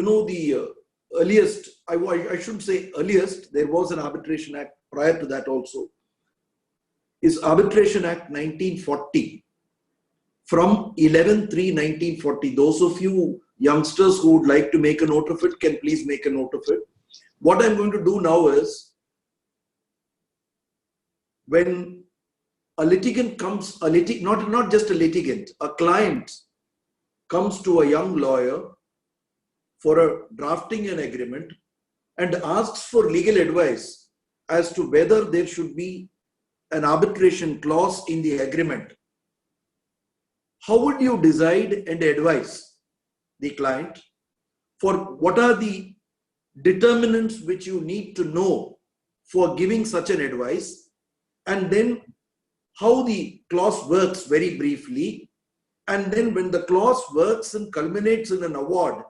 the earliest, I shouldn't say earliest, there was an Arbitration Act prior to that also, is Arbitration Act 1940. From 11/3/1940, those of you youngsters who would like to make a note of it can please make a note of it. What I'm going to do now is, when a litigant comes, not just a litigant, a client comes to a young lawyer for a drafting an agreement and asks for legal advice as to whether there should be an arbitration clause in the agreement, how would you decide and advise the client for what are the determinants which you need to know for giving such an advice, and then how the clause works very briefly, and then when the clause works and culminates in an award,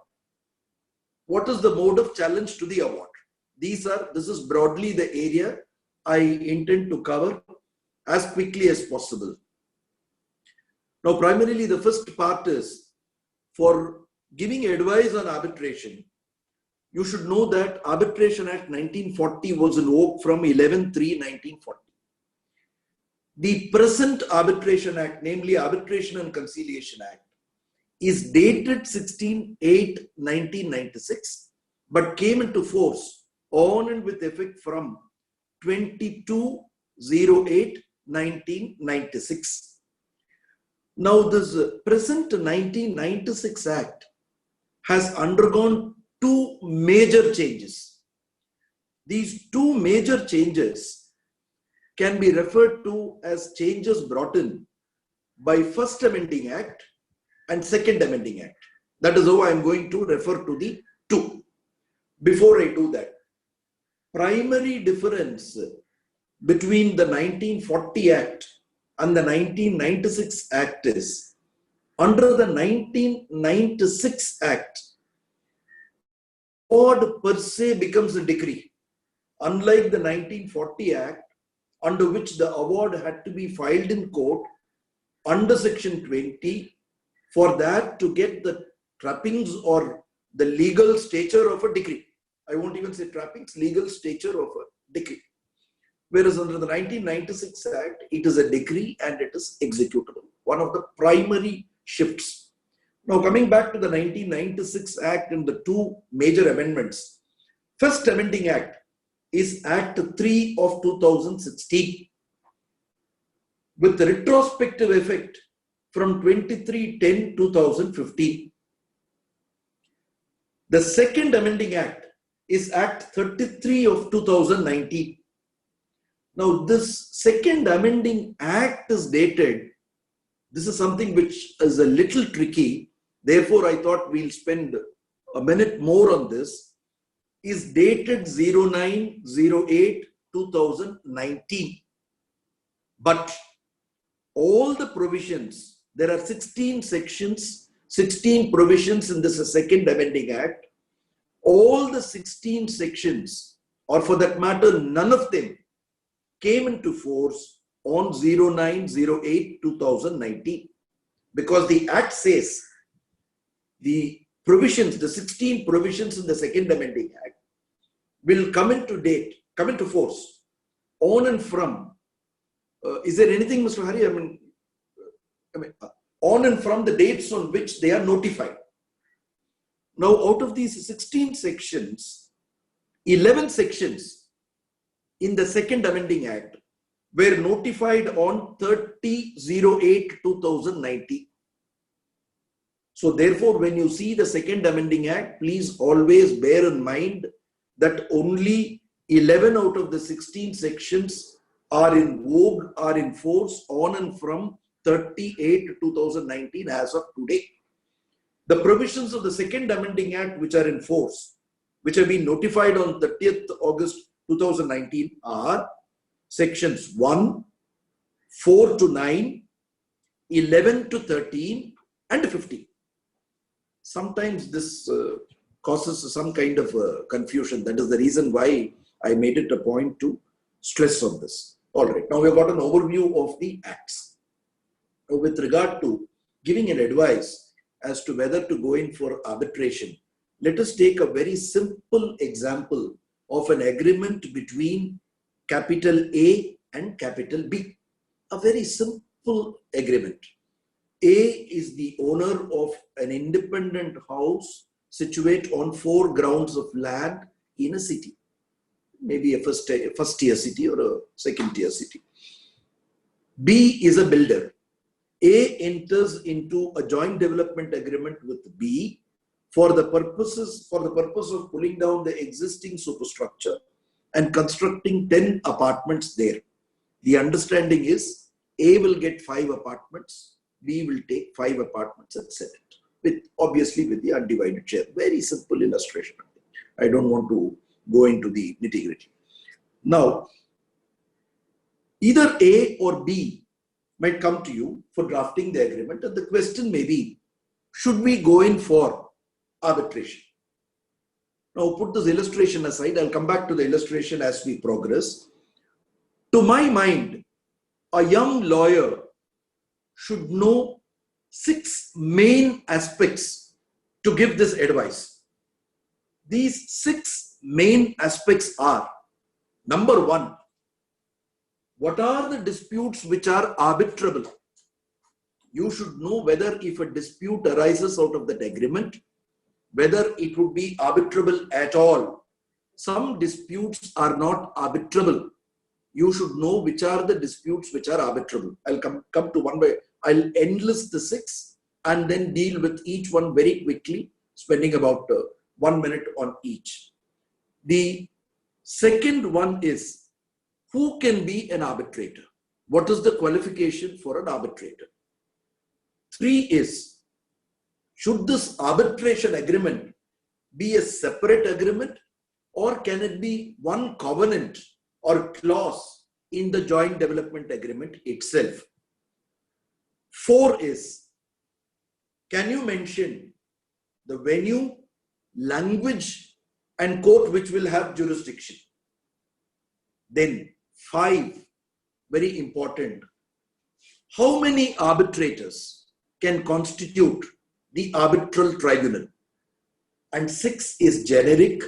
what is the mode of challenge to the award? This is broadly the area I intend to cover as quickly as possible. Now, primarily the first part is, for giving advice on arbitration, you should know that Arbitration Act 1940 was invoked from 11/3/1940. The present Arbitration Act, namely Arbitration and Conciliation Act, is dated 16/8/1996, but came into force on and with effect from 22/08/1996. Now, this present 1996 Act has undergone two major changes. These two major changes can be referred to as changes brought in by First Amending Act and Second Amending Act. That is how I am going to refer to the two. Before I do that, primary difference between the 1940 Act and the 1996 Act is, under the 1996 Act, award per se becomes a decree. Unlike the 1940 Act, under which the award had to be filed in court under Section 20 for that to get the trappings or the legal stature of a decree. I won't even say trappings, legal stature of a decree. Whereas under the 1996 Act, it is a decree and it is executable. One of the primary shifts. Now, coming back to the 1996 Act and the two major amendments. First Amending Act is Act 3 of 2016 with retrospective effect from 23/10/2015. The Second Amending Act is Act 33 of 2019. Now, this Second Amending Act is dated. This is something which is a little tricky. Therefore, I thought we'll spend a minute more on this. Is dated 09/08/2019. But all the provisions, there are 16 sections, 16 provisions in this Second Amending Act. All the 16 sections, or for that matter, none of them came into force on 09/08/2019, because the Act says the provisions, the 16 provisions in the Second Amending Act will come into force on and from. Is there anything, Mr. Hari? I mean, on and from the dates on which they are notified. Now, out of these 16 sections, 11 sections in the Second Amending Act were notified on 30/08/2019. So therefore, when you see the Second Amending Act, please always bear in mind that only 11 out of the 16 sections are in vogue, are in force on and from 30/08/2019 as of today. The provisions of the Second Amending Act which are in force, which have been notified on 30th August 2019 are sections 1, 4 to 9, 11 to 13 and 15. Sometimes this causes some kind of confusion. That is the reason why I made it a point to stress on this. All right, now we've got an overview of the acts. With regard to giving an advice as to whether to go in for arbitration, Let us take a very simple example of an agreement between capital A and capital B. A very simple agreement. A is the owner of an independent house situated on 4 grounds of land in a city. Maybe a first tier city or a second tier city. B is a builder. A enters into a joint development agreement with B for the purpose of pulling down the existing superstructure and constructing 10 apartments there. The understanding is A will get 5 apartments, B will take 5 apartments and sell it, obviously with the undivided share. Very simple illustration. I don't want to go into the nitty-gritty. Now, either A or B might come to you for drafting the agreement, and the question may be, should we go in for arbitration? Now, put this illustration aside. I'll come back to the illustration as we progress. To my mind, a young lawyer should know 6 main aspects to give this advice. These 6 main aspects are: number 1, what are the disputes which are arbitrable? You should know whether if a dispute arises out of that agreement, whether it would be arbitrable at all. Some disputes are not arbitrable. You should know which are the disputes which are arbitrable. I'll come to one by, I'll enlist the 6 and then deal with each one very quickly, spending about 1 minute on each. The second one is, who can be an arbitrator? What is the qualification for an arbitrator? 3 is, should this arbitration agreement be a separate agreement, or can it be one covenant or clause in the joint development agreement itself? 4 is, can you mention the venue, language and court which will have jurisdiction? Then 5, very important, how many arbitrators can constitute the arbitral tribunal? And 6 is generic.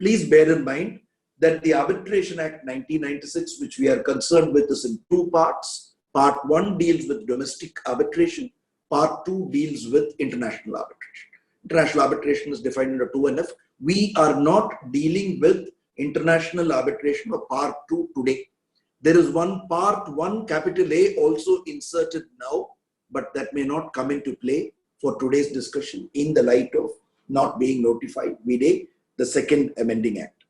Please bear in mind that the Arbitration Act 1996, which we are concerned with, is in 2 parts. Part 1 deals with domestic arbitration. Part 2 deals with international arbitration. International arbitration is defined under 2NF. We are not dealing with international arbitration or part 2 today. There is one part 1 capital A also inserted now, but that may not come into play for today's discussion in the light of not being notified vide the second amending act.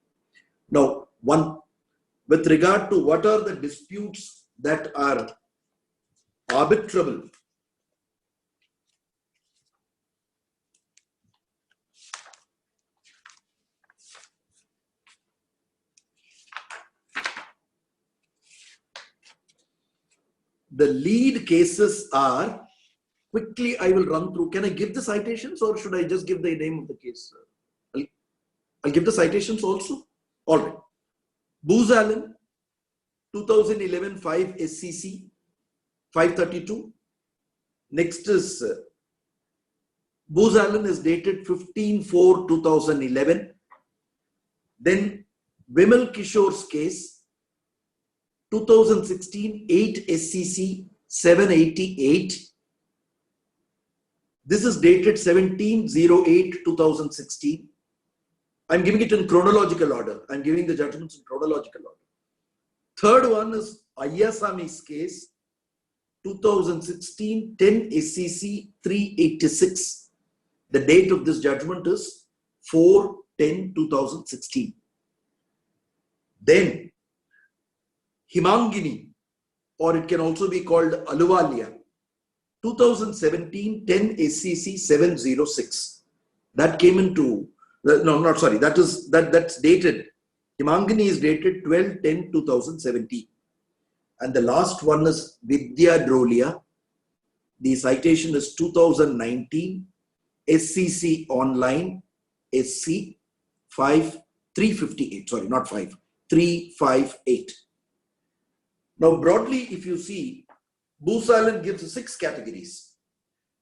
Now, with regard to what are the disputes that are arbitrable, the lead cases are, quickly I will run through. Can I give the citations or should I just give the name of the case? I'll give the citations also. All right. Booz Allen, 2011 5 SCC 532. Next is Booz Allen is dated 15/4/2011. Then Vimal Kishore's case, 2016 8 SCC 788. This is dated 17/08/2016. I'm giving it in chronological order. I'm giving the judgments in chronological order. Third one is Ayasami's case, 2016 10 SCC 386. The date of this judgment is 4/10/2016. Then Himangini, or it can also be called Aluwalia, 2017 10 SCC 706. That came into, no, not sorry, that's dated. Himangini is dated 12/10/2017. And the last one is Vidya Drolia. The citation is 2019 SCC online SC 358. Sorry, not 5, 358. Now, broadly, if you see, Booz Allen gives 6 categories.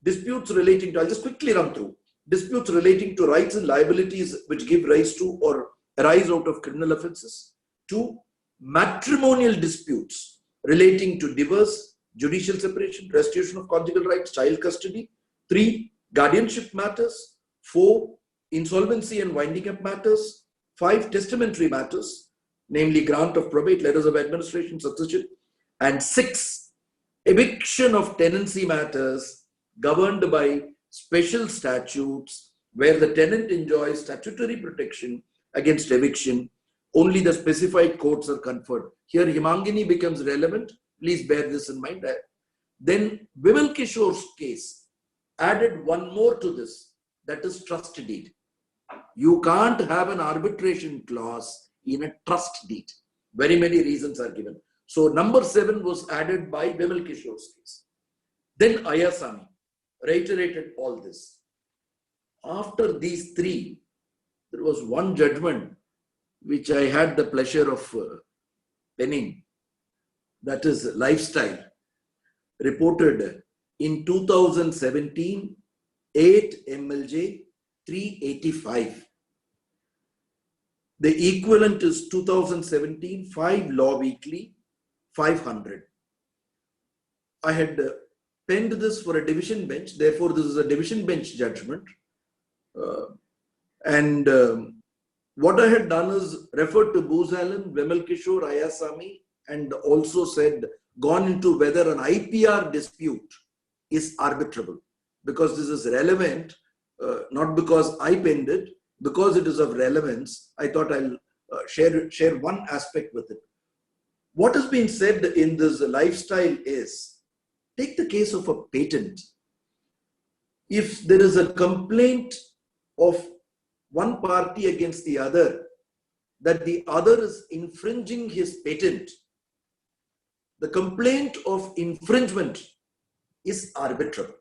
Disputes relating to, I'll just quickly run through. disputes relating to rights and liabilities which give rise to or arise out of criminal offences. 2, matrimonial disputes relating to divorce, judicial separation, restitution of conjugal rights, child custody. 3, guardianship matters. 4, insolvency and winding up matters. 5, testamentary matters, namely grant of probate, letters of administration, succession. And 6, eviction of tenancy matters governed by special statutes where the tenant enjoys statutory protection against eviction. Only the specified courts are conferred. Here Himangini becomes relevant. Please bear this in mind. Then Vimal Kishore's case added one more to this, that is trust deed. You can't have an arbitration clause in a trust deed. Very many reasons are given. So number 7 was added by Vimal Kishore's case. Then Ayasami reiterated all this. After these 3, there was one judgment which I had the pleasure of penning. That is Lifestyle, reported in 2017, 8 MLJ 385. The equivalent is 2017, 5 Law Weekly 500. I had penned this for a division bench. Therefore, this is a division bench judgment. What I had done is referred to Boozalan, Vimal Kishore, Ayasami, and also said, gone into whether an IPR dispute is arbitrable. Because this is relevant, not because I penned it, because it is of relevance, I thought I'll share one aspect with it. What has been said in this Lifestyle is, take the case of a patent. If there is a complaint of one party against the other, that the other is infringing his patent, the complaint of infringement is arbitrable.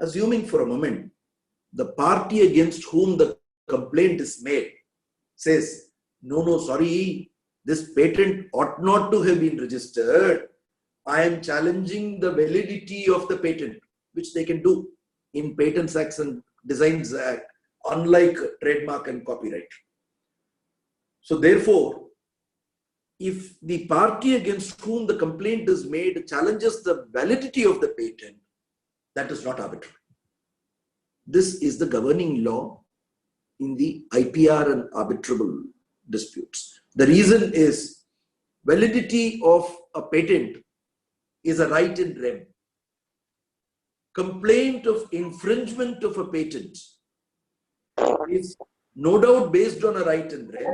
Assuming for a moment, the party against whom the complaint is made says, no, sorry, this patent ought not to have been registered. I am challenging the validity of the patent, which they can do in Patents Acts and Designs Act, unlike trademark and copyright. So therefore, if the party against whom the complaint is made challenges the validity of the patent, that is not arbitrary. This is the governing law in the IPR and arbitrable disputes. The reason is validity of a patent is a right in rem. Complaint of infringement of a patent is no doubt based on a right in rem.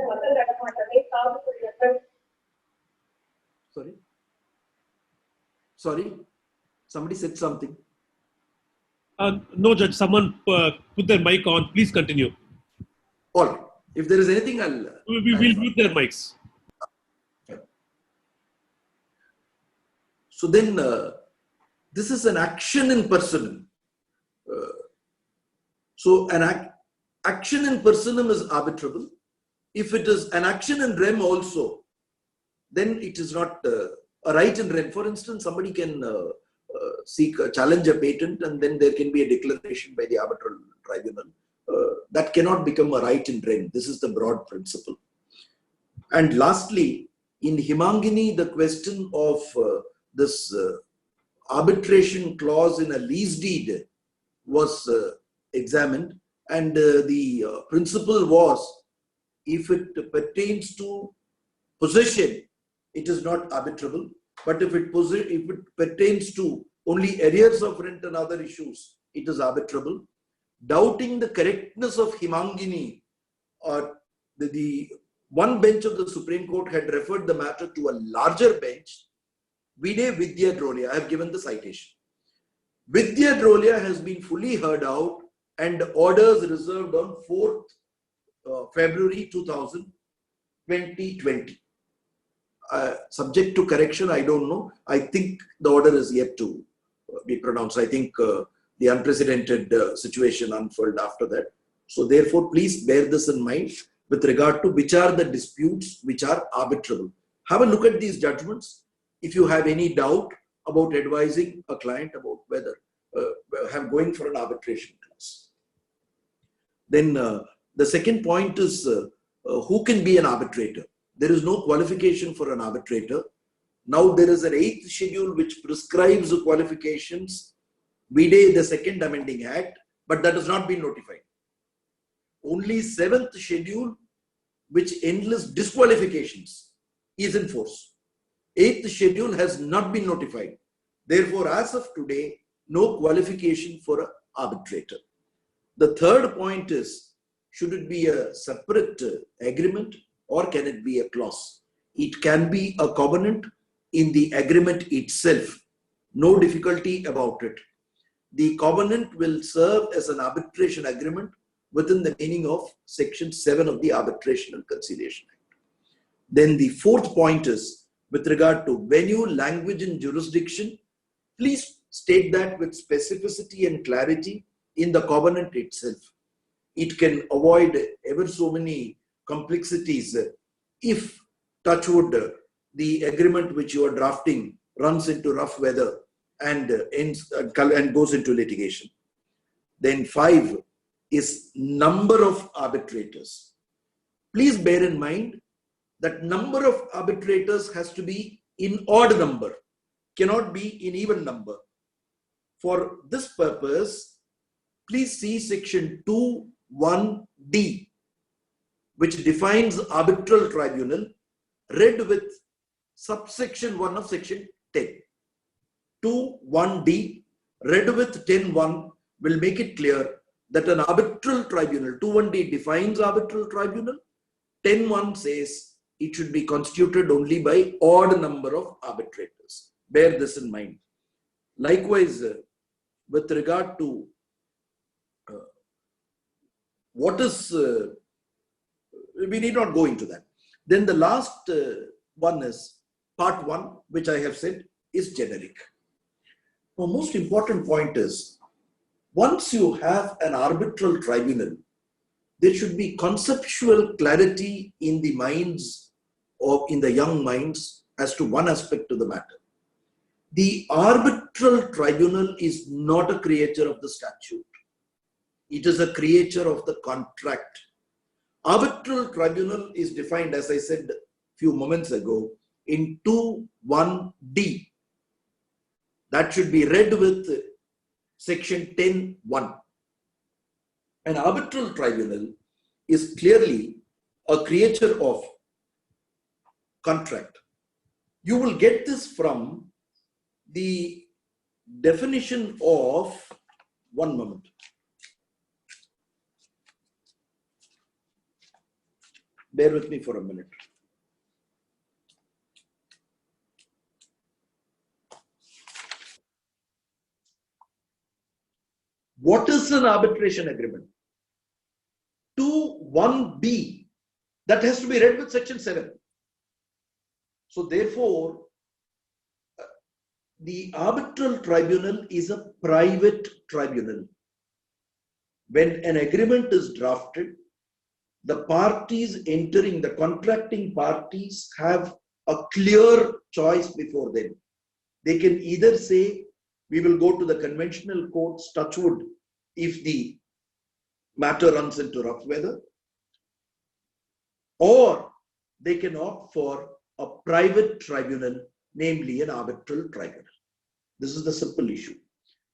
Sorry, somebody said something. No, Judge, someone put their mic on. Please continue. All right. If there is anything, We'll mute their mics. So then, this is an action in personam. So an action in personam is arbitrable. If it is an action in rem also, then it is not a right in rem. For instance, somebody can challenge a patent, and then there can be a declaration by the arbitral tribunal. That cannot become a right in rem. This is the broad principle. And lastly, in Himangini, the question of this arbitration clause in a lease deed was examined, and the principle was, if it pertains to possession, it is not arbitrable. But if it pertains to only arrears of rent and other issues, it is arbitrable. Doubting the correctness of Himangini, the one bench of the Supreme Court had referred the matter to a larger bench, Vide Vidya Drolia. I have given the citation. Vidya Drolia has been fully heard out, and orders reserved on 4th February 2020. Subject to correction, I don't know. I think the order is yet to be pronounced. I think the unprecedented situation unfolded after that. So therefore, please bear this in mind with regard to which are the disputes which are arbitrable. Have a look at these judgments. If you have any doubt about advising a client about whether going for an arbitration clause. Then the second point is who can be an arbitrator? There is no qualification for an arbitrator. Now there is an 8th schedule which prescribes the qualifications vide the second amending act, but that has not been notified. Only 7th schedule which enlists disqualifications is in force. 8th schedule has not been notified. Therefore, as of today, no qualification for an arbitrator. The third point is, should it be a separate agreement or can it be a clause? It can be a covenant in the agreement itself. No difficulty about it. The covenant will serve as an arbitration agreement within the meaning of Section 7 of the Arbitration and Conciliation Act. Then the fourth point is with regard to venue, language and jurisdiction. Please state that with specificity and clarity in the covenant itself. It can avoid ever so many complexities if, touch wood, the agreement which you are drafting runs into rough weather and ends and goes into litigation. Then 5 is number of arbitrators. Please bear in mind that number of arbitrators has to be in odd number, cannot be in even number. For this purpose, please see section 2(1)(d), which defines arbitral tribunal, read with subsection 1 of section 10. 2(1)(d), read with 10(1) will make it clear that an arbitral tribunal, 2(1)(d) defines arbitral tribunal, 10(1) says it should be constituted only by odd number of arbitrators. Bear this in mind. Likewise, with regard to what is, we need not go into that. Then the last one is part 1, which I have said is generic. The most important point is, once you have an arbitral tribunal, there should be conceptual clarity in the minds or in the young minds as to one aspect of the matter. The arbitral tribunal is not a creature of the statute. It is a creature of the contract. Arbitral tribunal is defined, as I said a few moments ago, in 2(1)(d). That should be read with section 10(1). An arbitral tribunal is clearly a creature of contract. You will get this from the definition of, one moment. Bear with me for a minute. What is an arbitration agreement? 2(1)(b), that has to be read with section 7. So therefore, the arbitral tribunal is a private tribunal. When an agreement is drafted, the parties entering, the contracting parties have a clear choice before them. They can either say, we will go to the conventional courts, touch wood, if the matter runs into rough weather, or they can opt for a private tribunal, namely an arbitral tribunal. This is the simple issue.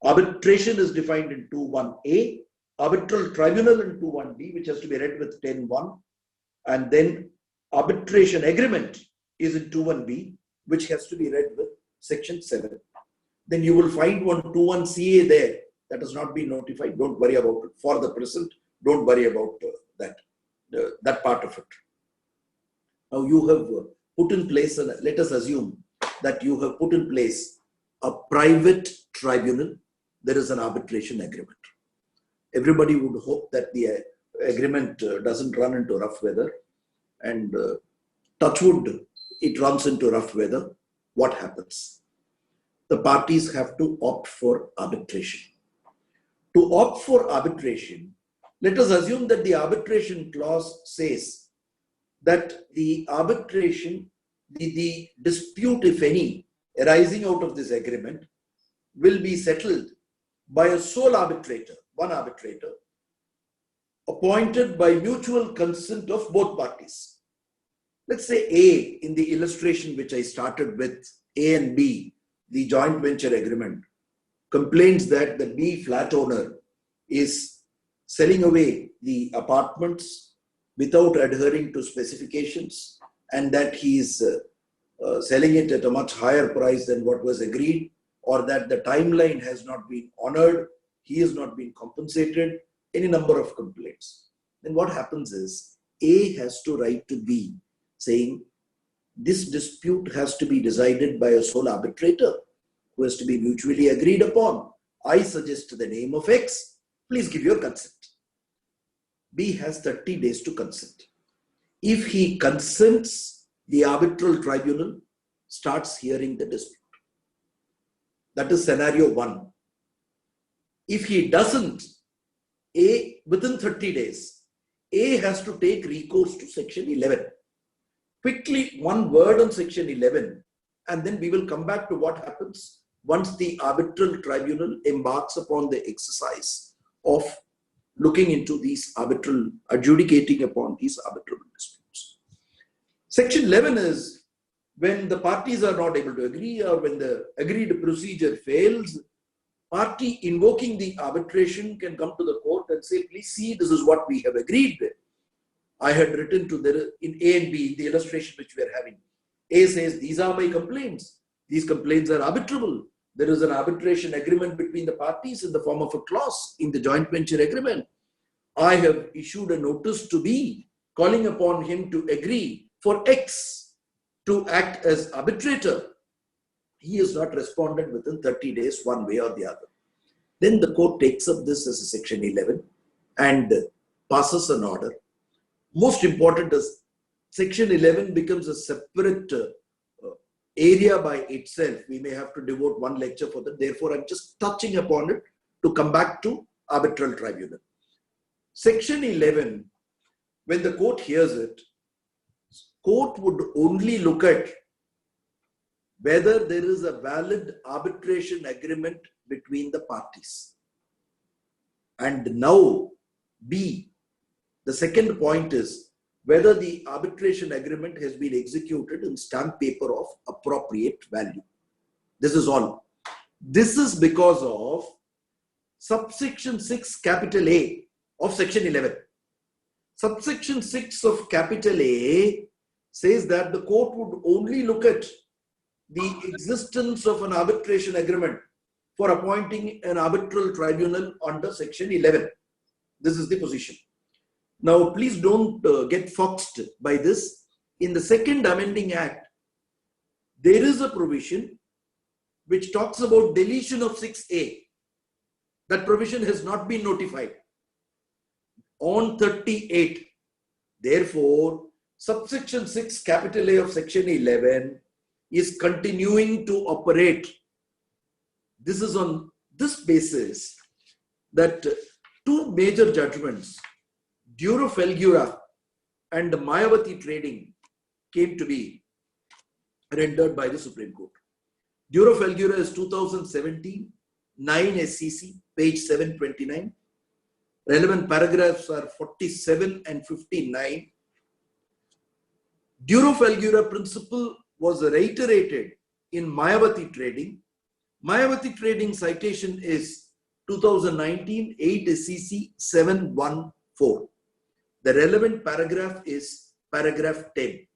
Arbitration is defined in 2(1)(a), arbitral tribunal in 2(1)(d), which has to be read with 10(1), and then arbitration agreement is in 2(1)(b), which has to be read with section 7. Then you will find one 2(1)(ca) there that has not been notified. Don't worry about it. For the present, don't worry about that part of it. Now you have put in place, let us assume that you have put in place a private tribunal. There is an arbitration agreement. Everybody would hope that the agreement doesn't run into rough weather, and touch wood, it runs into rough weather. What happens? The parties have to opt for arbitration. To opt for arbitration, let us assume that the arbitration clause says that the arbitration, the dispute, if any, arising out of this agreement will be settled by a sole arbitrator, one arbitrator, appointed by mutual consent of both parties. Let's say A, in the illustration which I started with, A and B, the joint venture agreement, complains that the B flat owner is selling away the apartments without adhering to specifications, and that he is selling it at a much higher price than what was agreed, or that the timeline has not been honored, he has not been compensated, any number of complaints. Then what happens is A has to write to B saying, this dispute has to be decided by a sole arbitrator who has to be mutually agreed upon. I suggest the name of X. Please give your consent. B has 30 days to consent. If he consents, the arbitral tribunal starts hearing the dispute. That is scenario 1. If he doesn't, A, within 30 days, A has to take recourse to section 11. Quickly, one word on section 11, and then we will come back to what happens once the arbitral tribunal embarks upon the exercise of looking into these adjudicating upon these arbitral disputes. Section 11 is when the parties are not able to agree, or when the agreed procedure fails, party invoking the arbitration can come to the court and say, please see, this is what we have agreed with. I had written to in A and B, the illustration which we are having. A says, these are my complaints. These complaints are arbitrable. There is an arbitration agreement between the parties in the form of a clause in the joint venture agreement. I have issued a notice to B, calling upon him to agree for X to act as arbitrator. He has not responded within 30 days, one way or the other. Then the court takes up this as a section 11 and passes an order. Most important is section 11 becomes a separate area by itself. We may have to devote one lecture for that. Therefore, I'm just touching upon it to come back to arbitral tribunal. Section 11, when the court hears it, court would only look at whether there is a valid arbitration agreement between the parties. And now B, the second point is whether the arbitration agreement has been executed in stamp paper of appropriate value. This is all. This is because of subsection 6 capital A of section 11. Subsection 6 of capital A says that the court would only look at the existence of an arbitration agreement for appointing an arbitral tribunal under section 11. This is the position. Now, please don't get foxed by this. In the second amending act, there is a provision which talks about deletion of 6A. That provision has not been notified on 38. Therefore, subsection 6 capital A of section 11 is continuing to operate. This is on this basis that two major judgments, Duro Felgura and Mayavati Trading, came to be rendered by the Supreme Court. Duro Felgura is 2017, 9 SCC, page 729. Relevant paragraphs are 47 and 59. Duro Felgura principle was reiterated in Mayavati Trading. Mayavati Trading citation is 2019, 8 SCC 714. The relevant paragraph is paragraph 10.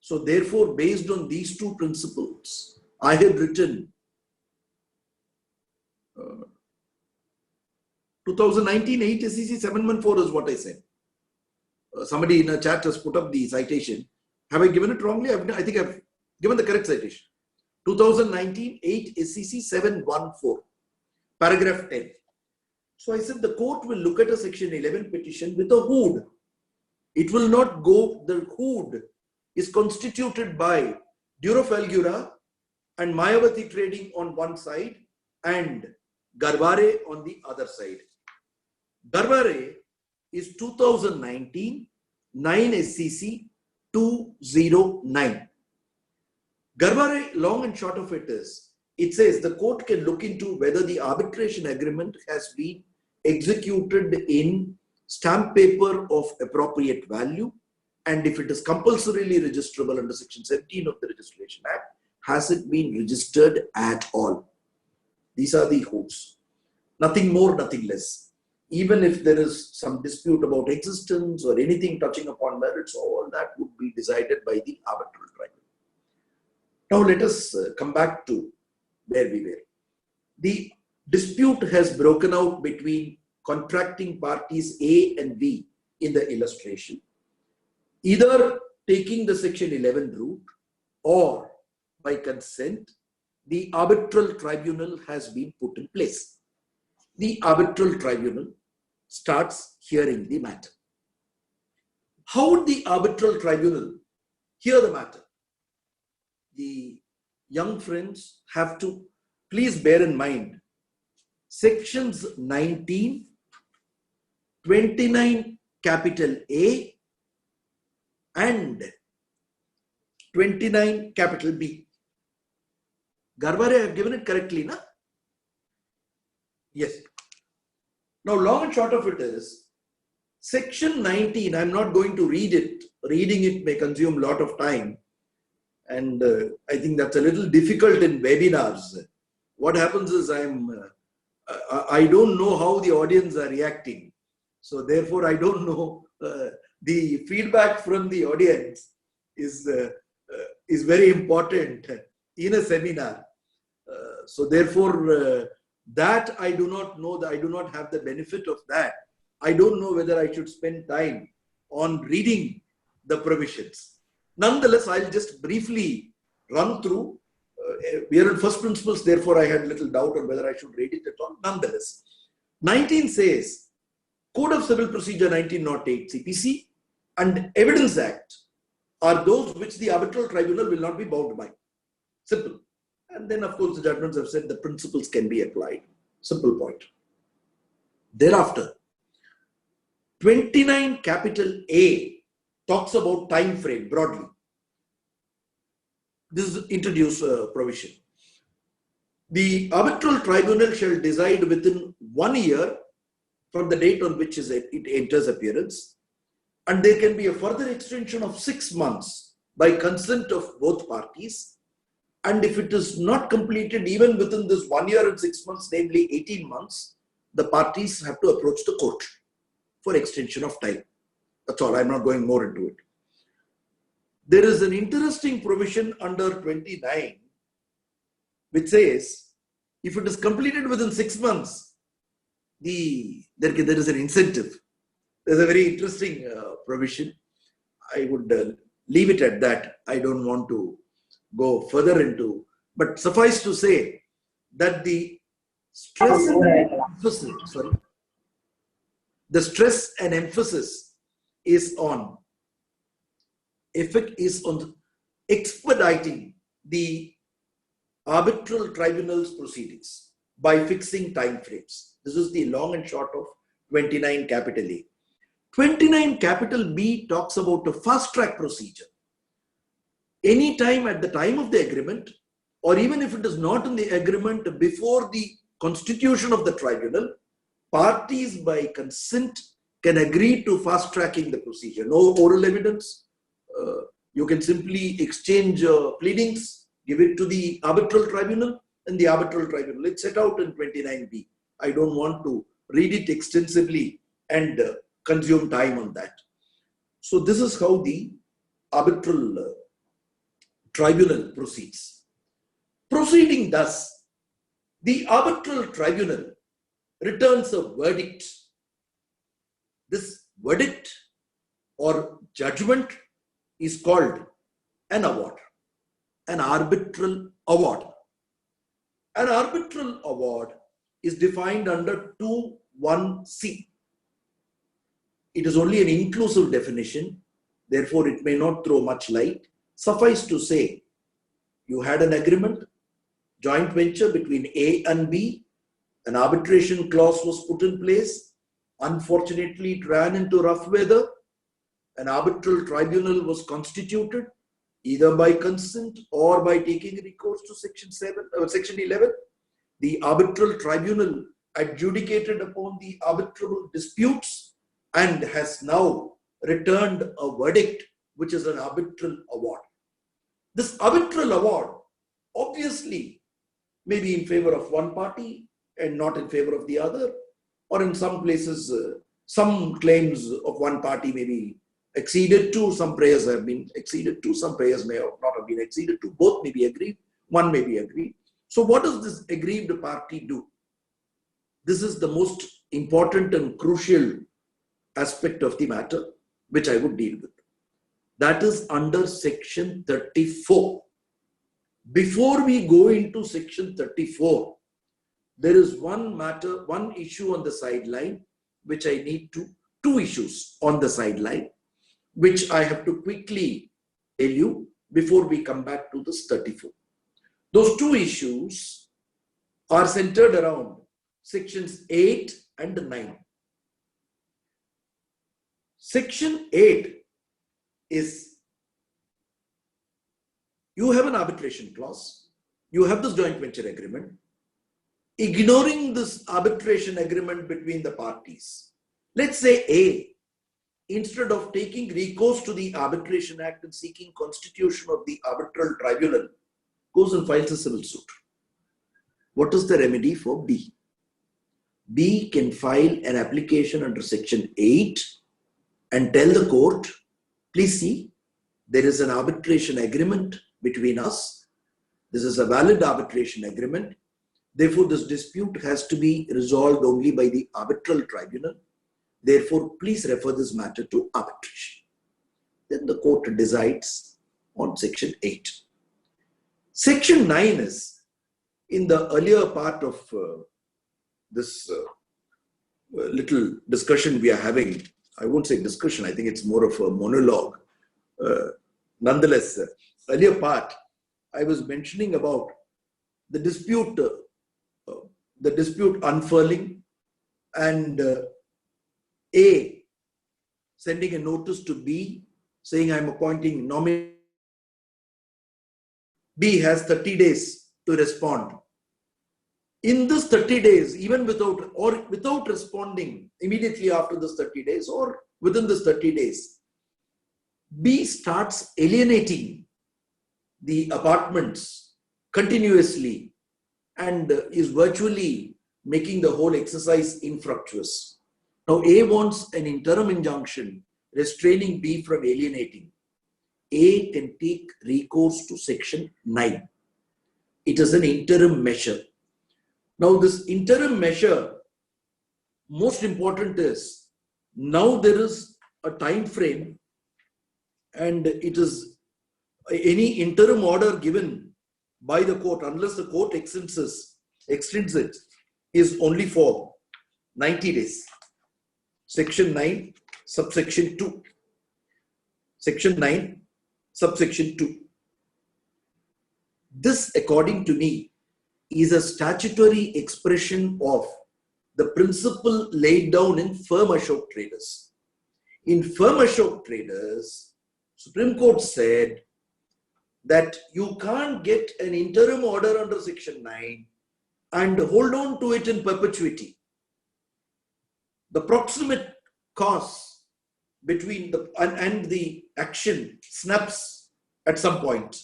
So therefore, based on these two principles, I had written 2019 8 SCC 714 is what I said. Somebody in a chat has put up the citation. Have I given it wrongly? I think I've given the correct citation. 2019 8 SCC 714, paragraph 10. So I said the court will look at a section 11 petition with a hood. It will not go, the hood is constituted by Duro Felgura and Mayavati Trading on one side and Garvare on the other side. Garvare is 2019 9 SCC 209. Garvare, long and short of it is, it says the court can look into whether the arbitration agreement has been executed in stamp paper of appropriate value, and if it is compulsorily registrable under Section 17 of the Registration Act, has it been registered at all? These are the hoops. Nothing more, nothing less. Even if there is some dispute about existence or anything touching upon merits, all that would be decided by the arbitral tribunal. Now let us come back to where we were. The dispute has broken out between contracting parties A and B in the illustration, either taking the Section 11 route or by consent. The arbitral tribunal has been put in place. The arbitral tribunal starts hearing the matter. How would the arbitral tribunal hear the matter? The young friends have to please bear in mind sections 19, 29 capital A and 29 capital B. Garvare, I have given it correctly, na? Yes. Now, long and short of it is, section 19, I'm not going to read it. Reading it may consume a lot of time. And I think that's a little difficult in webinars. What happens is I don't know how the audience are reacting. So therefore, I don't know. The feedback from the audience is very important in a seminar. So therefore, that I do not know, that I do not have the benefit of that. I don't know whether I should spend time on reading the provisions. Nonetheless, I'll just briefly run through. We are in first principles, therefore I had little doubt on whether I should read it at all. Nonetheless, 19 says, Code of Civil Procedure 1908 CPC and Evidence Act are those which the arbitral tribunal will not be bound by. Simple. And then, of course, the judgments have said the principles can be applied. Simple point. Thereafter, 29 capital A talks about time frame broadly. This is introduced provision. The arbitral tribunal shall decide within 1 year from the date on which it enters appearance, and there can be a further extension of 6 months by consent of both parties. And if it is not completed even within this 1 year and 6 months, namely 18 months, the parties have to approach the court for extension of time. That's all. I'm not going more into it. There is an interesting provision under 29 which says if it is completed within 6 months, there is an incentive. There's a very interesting provision. I would leave it at that. I don't want to go further into, but suffice to say that the stress and emphasis is on expediting the arbitral tribunal's proceedings by fixing time frames. This is the long and short of 29 capital A. 29 capital B talks about a fast track procedure. Any time at the time of the agreement, or even if it is not in the agreement before the constitution of the tribunal, parties by consent can agree to fast tracking the procedure. No oral evidence. You can simply exchange pleadings, give it to the arbitral tribunal, and the arbitral tribunal. It's set out in 29B. I don't want to read it extensively and consume time on that. So this is how the arbitral tribunal proceeds. Proceeding thus, the arbitral tribunal returns a verdict. This verdict or judgment is called an award, an arbitral award. An arbitral award is defined under 2(1)(c). It is only an inclusive definition, therefore it may not throw much light. Suffice to say, you had an agreement, joint venture between A and B, an arbitration clause was put in place. Unfortunately, it ran into rough weather. An arbitral tribunal was constituted, either by consent or by taking recourse to Section 11. The arbitral tribunal adjudicated upon the arbitrable disputes and has now returned a verdict, which is an arbitral award. This arbitral award obviously may be in favor of one party and not in favor of the other, or in some places, some claims of one party may be acceded to, some prayers have been acceded to, some prayers may not have been acceded to, both may be agreed, one may be agreed. So what does this aggrieved party do? This is the most important and crucial aspect of the matter which I would deal with. That is under section 34. Before we go into section 34, there is one matter, one issue on the sideline, which I need to, two issues on the sideline, which I have to quickly tell you before we come back to this 34. Those two issues are centered around sections 8 and 9. Section 8 is, you have an arbitration clause, you have this joint venture agreement. Ignoring this arbitration agreement between the parties, let's say A, instead of taking recourse to the Arbitration Act and seeking constitution of the arbitral tribunal, goes and files a civil suit. What is the remedy for B? B can file an application under section 8 and tell the court, please see, there is an arbitration agreement between us. This is a valid arbitration agreement. Therefore, this dispute has to be resolved only by the arbitral tribunal. Therefore, please refer this matter to arbitration. Then the court decides on section 8. Section 9 is in the earlier part of this little discussion we are having. I won't say discussion, I think it's more of a monologue. Nonetheless, earlier part, I was mentioning about the dispute unfurling and A sending a notice to B saying I'm appointing nominee. B has 30 days to respond. In this 30 days, even without responding immediately after this 30 days or within this 30 days, B starts alienating the apartments continuously and is virtually making the whole exercise infructuous. Now A wants an interim injunction restraining B from alienating. A can take recourse to section 9. It is an interim measure. Now this interim measure, most important is, now there is a time frame and it is any interim order given by the court, unless the court extends it, is only for 90 days. Section 9, subsection 2. Section 9, subsection 2. This, according to me, is a statutory expression of the principle laid down in Firm Ashok Traders. In Firm Ashok Traders, Supreme Court said that you can't get an interim order under section 9 and hold on to it in perpetuity. The proximate cause between the and the action snaps at some point.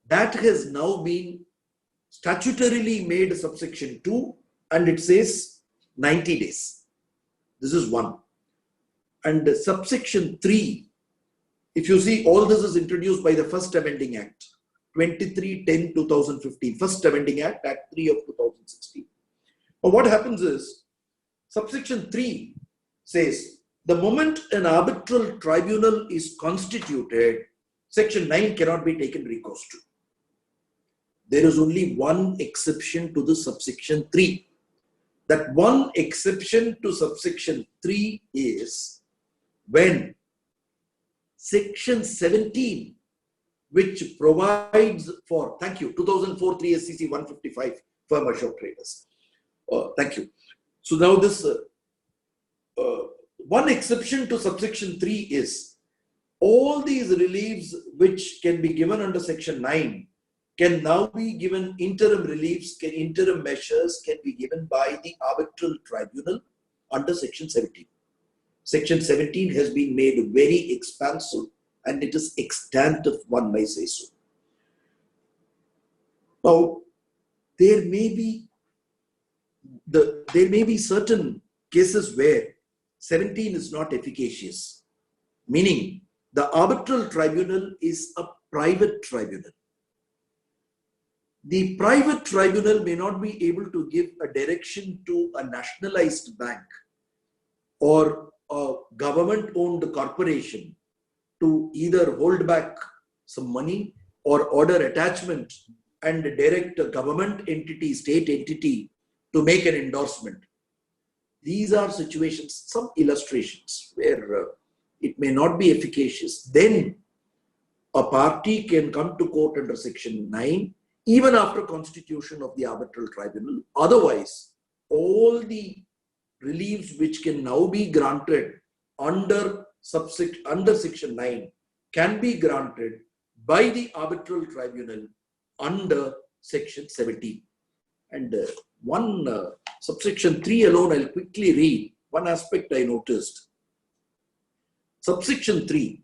That has now been statutorily made subsection 2 and it says 90 days. This is one. And subsection 3, if you see, all this is introduced by the First Amending Act, 23/10/2015, First Amending Act, Act 3 of 2016. But what happens is, subsection 3 says, the moment an arbitral tribunal is constituted, section 9 cannot be taken recourse to. There is only one exception to the subsection 3. That one exception to subsection 3 is when section 17, which provides for, thank you, 2004 3 SCC 155 Firm Ashok Traders. Thank you. So now this one exception to subsection 3 is all these reliefs which can be given under section 9 can now be given interim reliefs, interim measures can be given by the arbitral tribunal under section 17. Section 17 has been made very expansive and it is extantive, one may say so. Now, there may be certain cases where 17 is not efficacious, meaning the arbitral tribunal is a private tribunal. The private tribunal may not be able to give a direction to a nationalized bank or a government-owned corporation to either hold back some money or order attachment and direct a government entity, state entity to make an endorsement. These are situations, some illustrations where it may not be efficacious. Then a party can come to court under Section 9 even after constitution of the arbitral tribunal. Otherwise, all the reliefs which can now be granted under Section 9 can be granted by the arbitral tribunal under Section 17. And subsection 3 alone, I'll quickly read. One aspect I noticed. Subsection 3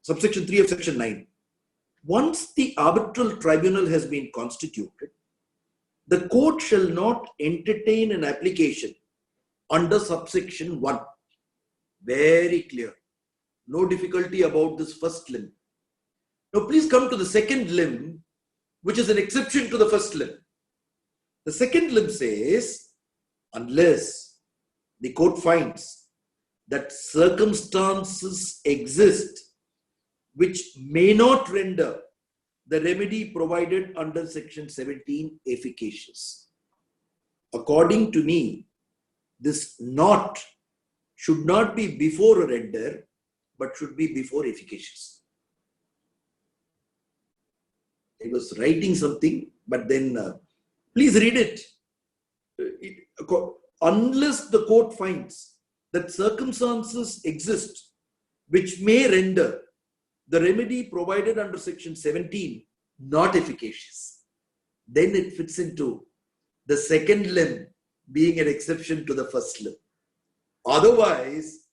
of Section 9. Once the arbitral tribunal has been constituted, the court shall not entertain an application under subsection 1. Very clear. No difficulty about this first limb. Now please come to the second limb, which is an exception to the first limb. The second limb says, unless the court finds that circumstances exist which may not render the remedy provided under Section 17 efficacious. According to me, this not should not be before render, but should be before efficacious. I was writing something, but then please read it. Unless the court finds that circumstances exist which may render the remedy provided under Section 17 not efficacious, then it fits into the second limb being an exception to the first limb. Otherwise,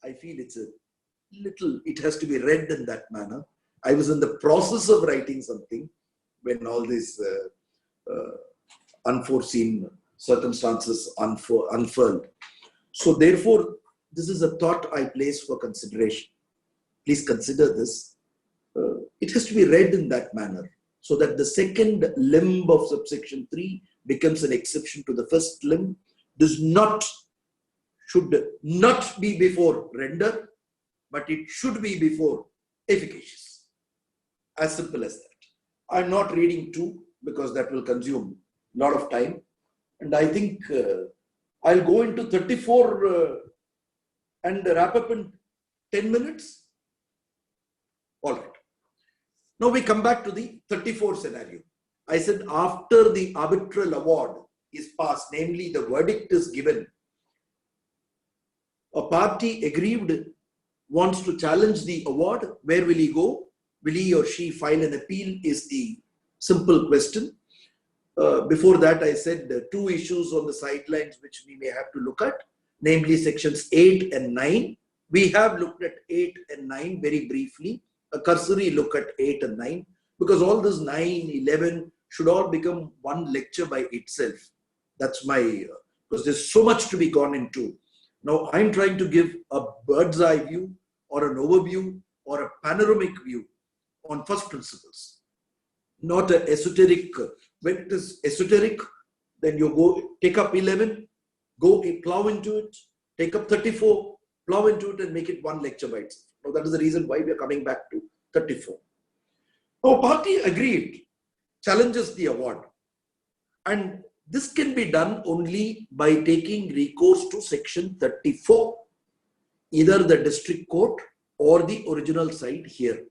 I feel it has to be read in that manner. I was in the process of writing something when all these unforeseen circumstances unfurled. So therefore, this is a thought I place for consideration. Please consider this. It has to be read in that manner so that the second limb of subsection 3 becomes an exception to the first limb. This should not be before render, but it should be before efficacious. As simple as that. I'm not reading 2 because that will consume a lot of time. And I think I'll go into 34 and wrap up in 10 minutes. All right. Now we come back to the 34 scenario. I said after the arbitral award is passed, namely the verdict is given, a party aggrieved wants to challenge the award. Where will he go? Will he or she file an appeal is the simple question. Before that, I said 2 issues on the sidelines which we may have to look at, namely sections 8 and 9. We have looked at 8 and 9 very briefly. A cursory look at 8 and 9, because all this 9, 11 should all become one lecture by itself. That's my, because there's so much to be gone into. Now I'm trying to give a bird's eye view or an overview or a panoramic view on first principles, not an esoteric. When it is esoteric, then you go take up 11, go plow into it, take up 34, plow into it and make it one lecture by itself. Now that is the reason why we are coming back to 34. Now party agreed, challenges the award. And this can be done only by taking recourse to section 34, either the district court or the original side here.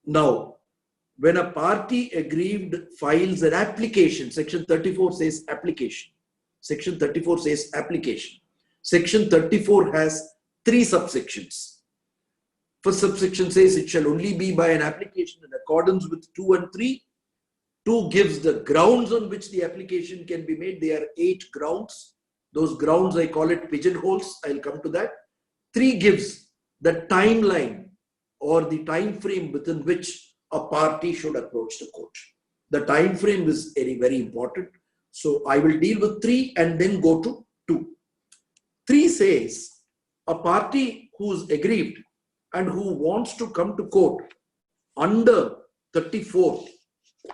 Now, when a party aggrieved files an application, section 34 says application. Section 34 says application. Section 34 has 3 subsections. First subsection says it shall only be by an application in accordance with 2 and 3. 2 gives the grounds on which the application can be made. There are 8 grounds. Those grounds, I call it pigeonholes. I'll come to that. 3 gives the timeline or the time frame within which a party should approach the court. The time frame is very, very important. So I will deal with 3 and then go to 2. 3 says a party who is aggrieved and who wants to come to court under 34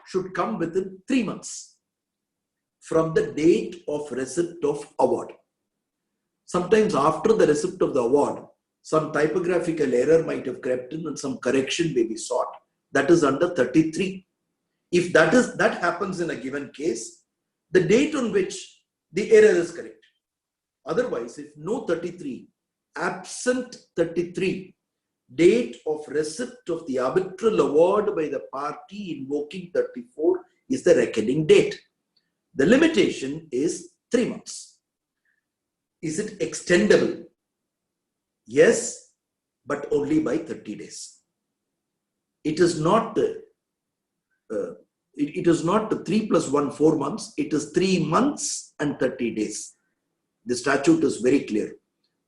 should come within 3 months from the date of receipt of award. Sometimes after the receipt of the award, some typographical error might have crept in and some correction may be sought. That is under 33. If that happens in a given case, the date on which the error is correct. Otherwise, if no 33, absent 33, date of receipt of the arbitral award by the party invoking 34 is the reckoning date. The limitation is 3 months. Is it extendable? Yes, but only by 30 days. It is not it is not 3 plus 1, 4 months. It is 3 months and 30 days. The statute is very clear.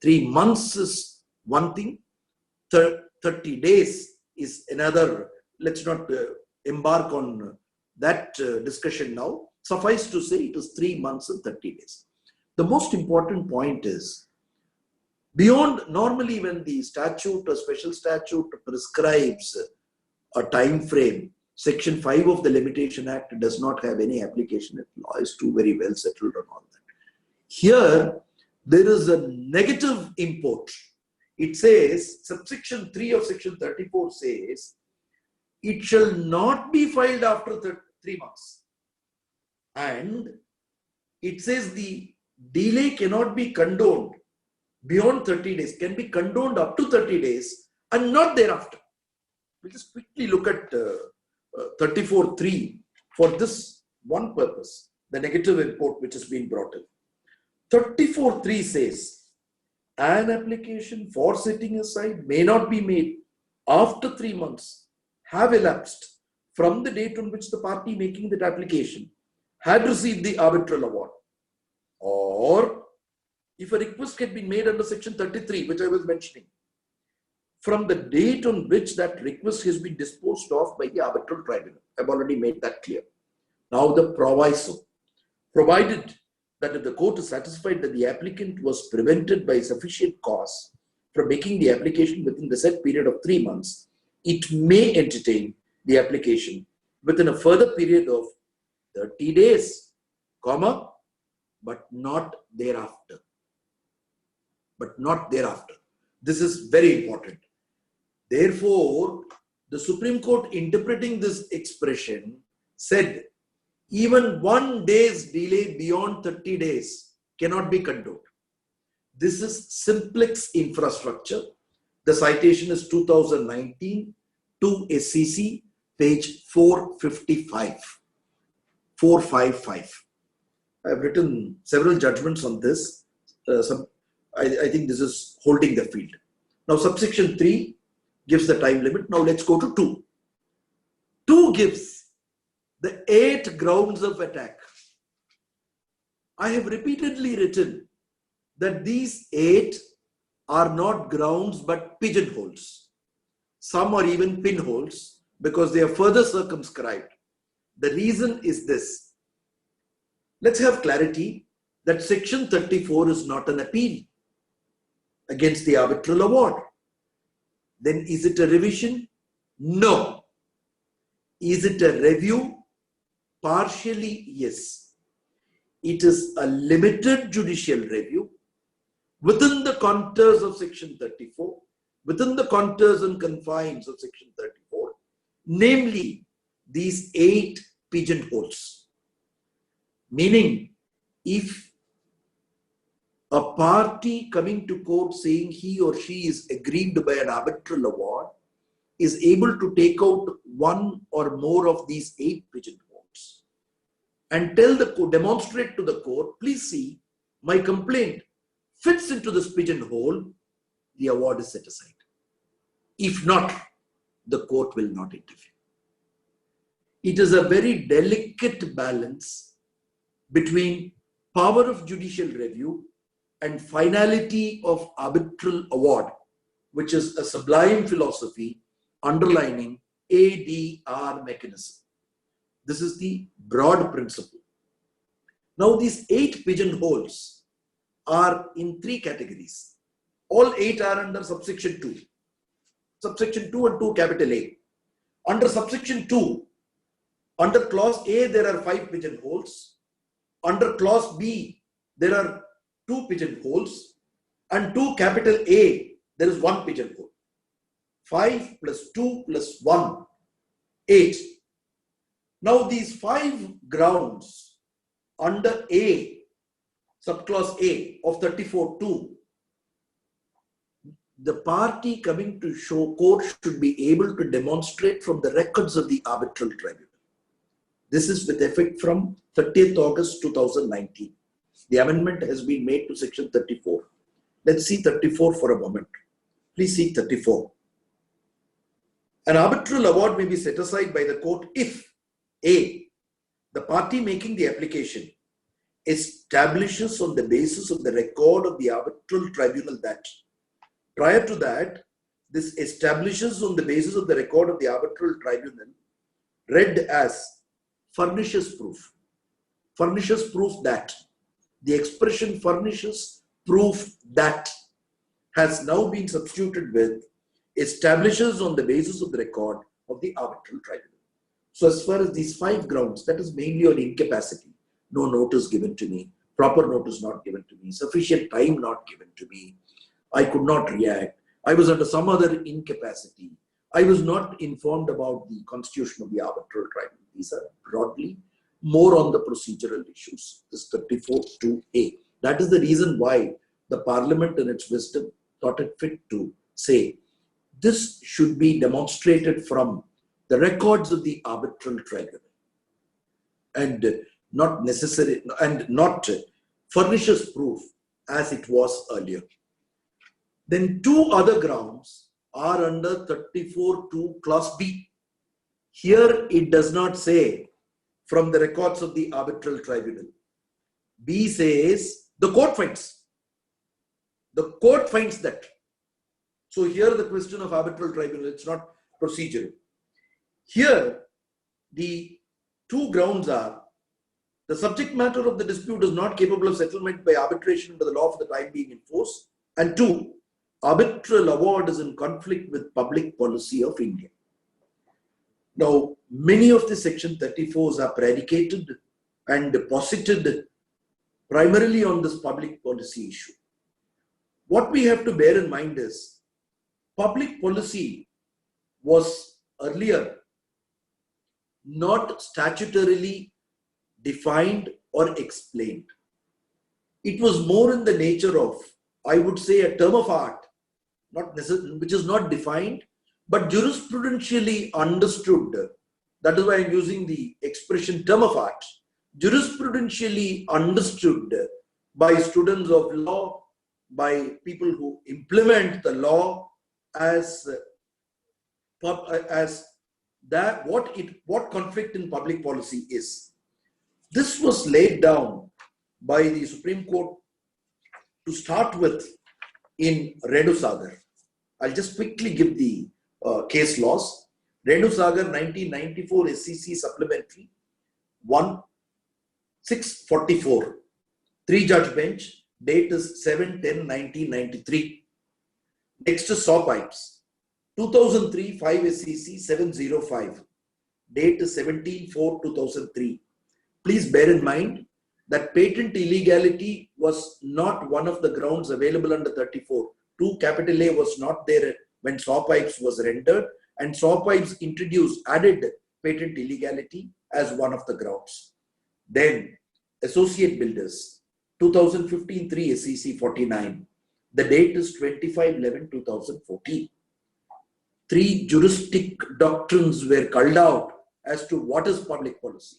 3 months is one thing. 30 days is another. Let's not embark on that discussion now. Suffice to say, it is 3 months and 30 days. The most important point is, beyond normally when the statute or special statute prescribes a time frame, Section 5 of the Limitation Act does not have any application at law. It's too very well settled on all that. Here, there is a negative import. It says, subsection 3 of Section 34 says, it shall not be filed after 3 months. And it says the delay cannot be condoned beyond 30 days, can be condoned up to 30 days and not thereafter. We'll just quickly look at 34.3 for this one purpose, the negative import which has been brought in. 34.3 says, an application for setting aside may not be made after 3 months have elapsed from the date on which the party making that application had received the arbitral award, or if a request had been made under Section 33, which I was mentioning, from the date on which that request has been disposed of by the arbitral tribunal. I've already made that clear. Now the proviso, provided that if the court is satisfied that the applicant was prevented by sufficient cause from making the application within the set period of 3 months, it may entertain the application within a further period of 30 days, comma, but not thereafter. But not thereafter. This is very important. Therefore, the Supreme Court interpreting this expression said, even 1 day's delay beyond 30 days cannot be condoned. This is simplex infrastructure. The citation is 2019 to SCC, page 455. 455. I have written several judgments on this. I think this is holding the field. Now, subsection 3 gives the time limit. Now, let's go to 2. 2 gives the 8 grounds of attack. I have repeatedly written that these 8 are not grounds but pigeonholes. Some are even pinholes because they are further circumscribed. The reason is this. Let's have clarity that Section 34 is not an appeal against the arbitral award. Then is it a revision? No. Is it a review? Partially, yes. It is a limited judicial review within the contours of Section 34, within the contours and confines of Section 34, namely these 8 pigeonholes. Meaning, if a party coming to court saying he or she is aggrieved by an arbitral award is able to take out one or more of these 8 pigeonholes and tell the court, demonstrate to the court, please see, my complaint fits into this pigeonhole, the award is set aside. If not, the court will not interfere. It is a very delicate balance between power of judicial review, and finality of arbitral award, which is a sublime philosophy underlining ADR mechanism. This is the broad principle. Now, these 8 pigeonholes are in 3 categories. All 8 are under subsection 2. Subsection 2 and 2 capital A. Under subsection 2, under clause A, there are 5 pigeonholes. Under clause B, there are 2 pigeonholes. And 2 capital A, there is 1 pigeonhole. 5 plus 2 plus 1, 8. Now, these 5 grounds under A, subclause A of 34(2), the party coming to show court should be able to demonstrate from the records of the arbitral tribunal. This is with effect from 30th August 2019. The amendment has been made to section 34. Let's see 34 for a moment. Please see 34. An arbitral award may be set aside by the court if A, the party making the application establishes on the basis of the record of the arbitral tribunal that prior to that, this establishes on the basis of the record of the arbitral tribunal read as furnishes proof. Furnishes proof that. The expression furnishes proof that has now been substituted with establishes on the basis of the record of the arbitral tribunal. So as far as these 5 grounds, that is mainly on incapacity. No notice given to me, proper notice not given to me, sufficient time not given to me, I could not react, I was under some other incapacity, I was not informed about the constitution of the arbitral tribunal. These are broadly more on the procedural issues. This 34(2)A. That is the reason why the Parliament in its wisdom thought it fit to say this should be demonstrated from the records of the arbitral tribunal and not necessary and not furnishes proof as it was earlier. Then 2 other grounds are under 34(2) clause B. Here it does not say from the records of the arbitral tribunal. B says the court finds. The court finds that. So here the question of arbitral tribunal, it's not procedural. Here the 2 grounds are the subject matter of the dispute is not capable of settlement by arbitration under the law for the time being in force, and 2, arbitral award is in conflict with public policy of India. Now, many of the section 34s are predicated and deposited primarily on this public policy issue. What we have to bear in mind is public policy was earlier not statutorily defined or explained. It was more in the nature of, I would say, a term of art, not necessarily, which is not defined, but jurisprudentially understood. That is why I'm using the expression term of art. Jurisprudentially understood by students of law, by people who implement the law as that what conflict in public policy is. This was laid down by the Supreme Court to start with in Renu Sagar. I'll just quickly give the case laws. Renu Sagar 1994 SCC Supplementary 1-644. 3-judge bench. Date is 7/10/1993. Next is Saw Pipes. 2003 5 SCC 705. Date is 17/4/2003. Please bear in mind that patent illegality was not one of the grounds available under 34. 2 capital A was not there when Saw Pipes was rendered, and Saw Pipes added patent illegality as one of the grounds. Then Associate Builders 2015 3 SCC 49. The date is 25/11/2014. 3 juristic doctrines were culled out as to what is public policy.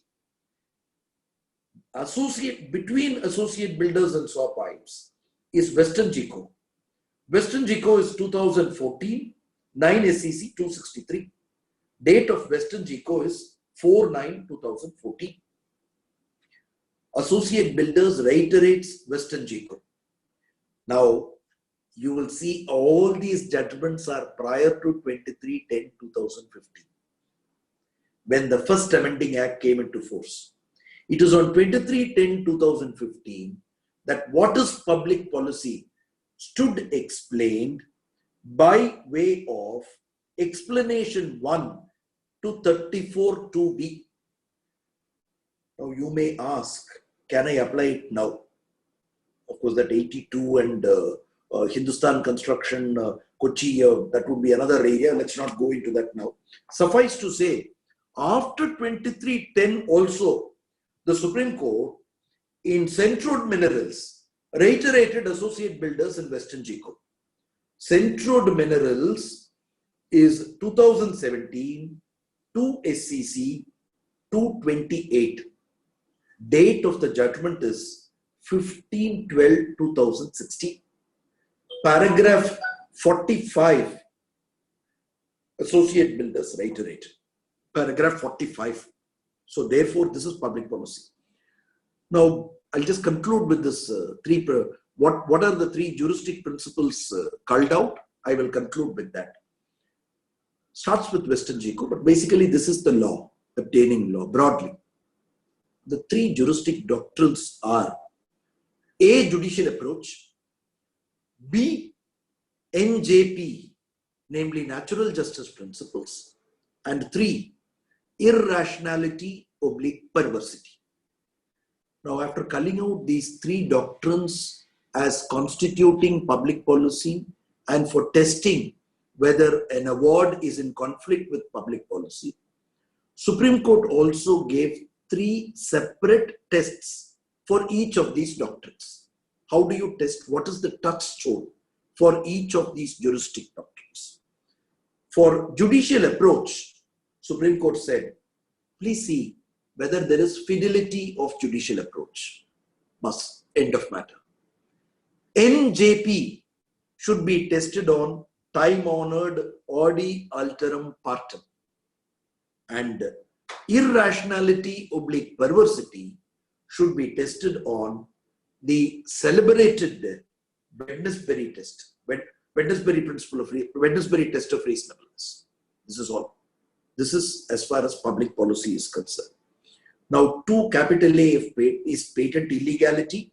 Between Associate Builders and Saw Pipes is Western GECO. Western GECO is 2014, 9 SCC 263. Date of Western GECO is 4/9/2014. Associate Builders reiterates Western Jacob. Now, you will see all these judgments are prior to 23/10/2015, when the first amending act came into force. It is on 23/10/2015 that what is public policy stood explained by way of explanation 1 to 34(2)(b). Now you may ask, can I apply it now? Of course, that 82 and Hindustan Construction, Kochi, that would be another area. Let's not go into that now. Suffice to say, after 23/10 also, the Supreme Court in Centroid Minerals reiterated Associate Builders in Western Jacob. Centroid Minerals is 2017 2 SCC 228. Date of the judgment is 15/12/2016. Paragraph 45, Associate Builders reiterated. Paragraph 45. So therefore, this is public policy. Now, I'll just conclude with this what are the three juristic principles culled out? I will conclude with that. Starts with Western Jacob, but basically this is the law, obtaining law, broadly. The three juristic doctrines are A, judicial approach, B, NJP, namely natural justice principles, and 3, irrationality/perversity. Now, after culling out these three doctrines as constituting public policy and for testing whether an award is in conflict with public policy, Supreme Court also gave 3 separate tests for each of these doctrines. How do you test? What is the touchstone for each of these juristic doctrines? For judicial approach, Supreme Court said, please see whether there is fidelity of judicial approach. Must, end of matter. NJP should be tested on time-honored audi alterum partem. And irrationality/perversity should be tested on the celebrated Wednesbury test, Wednesbury principle of Wednesbury test of reasonableness. This is all. This is as far as public policy is concerned. Now, 2A is patent illegality,